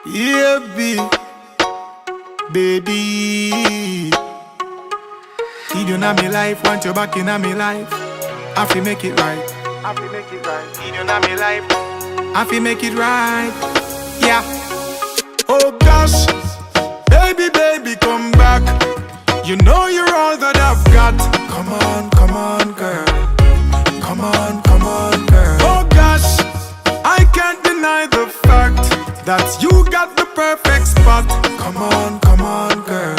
Yeah, baby. Need you in my life, want you back in my life. I feel make it right. I feel make it right. Need you in my life. I feel make it right. Yeah. Oh gosh, baby, baby, come back. You know you're all that I've got. Come on, girl. Come on, girl. Oh gosh, I can't deny the fact that you got the perfect spot. Come on, girl.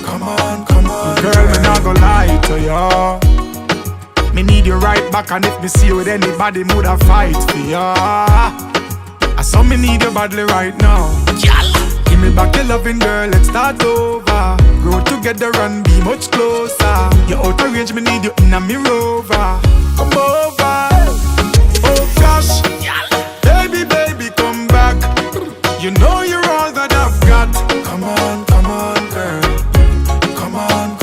Come on, girl. Me not gonna lie to ya. Me need you right back, and if me see you with anybody, me woulda fight for ya. I saw me need you badly right now. Give me back your loving, girl, let's start over. Grow together and be much closer. You're out of range, me need you in a me rover. Come over. Oh gosh, baby, baby, come back. You know you're all that I've got. Come on, girl. Come on,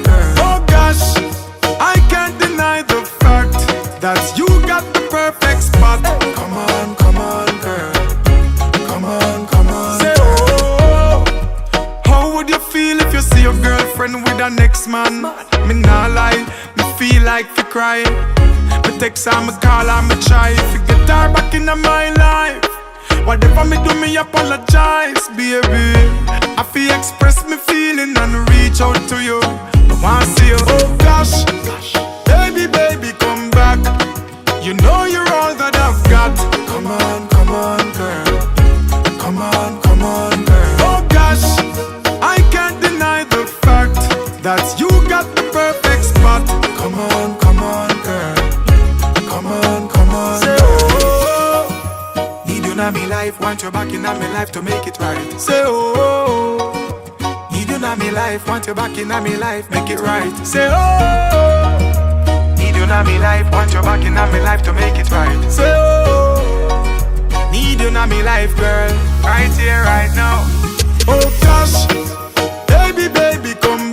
girl. Oh gosh, I can't deny the fact that you got the perfect spot. Come on, girl. Come on. Say, oh, how would you feel if you see your girlfriend with the next man? Me nah lie, me feel like to cry. Me text her, me call her, me try to get her back in my life. Whatever me do, me apologize, baby. I feel express me feeling and reach out to you. I wanna see you. Oh gosh, baby, baby, come back. You know you're all that I've got. Come on, girl. Come on, girl. Oh gosh, I can't deny the fact that you got the perfect spot. Come on, girl. Come on. Say, oh, need you in my life, want you back in my life to make it right. Say, oh, need you in my life, want you back in my life, make it right. Say, oh, need you in my life, want you back in my life to make it right. Say, oh, need you in my life, girl, right here, right now. Oh gosh, baby, baby, come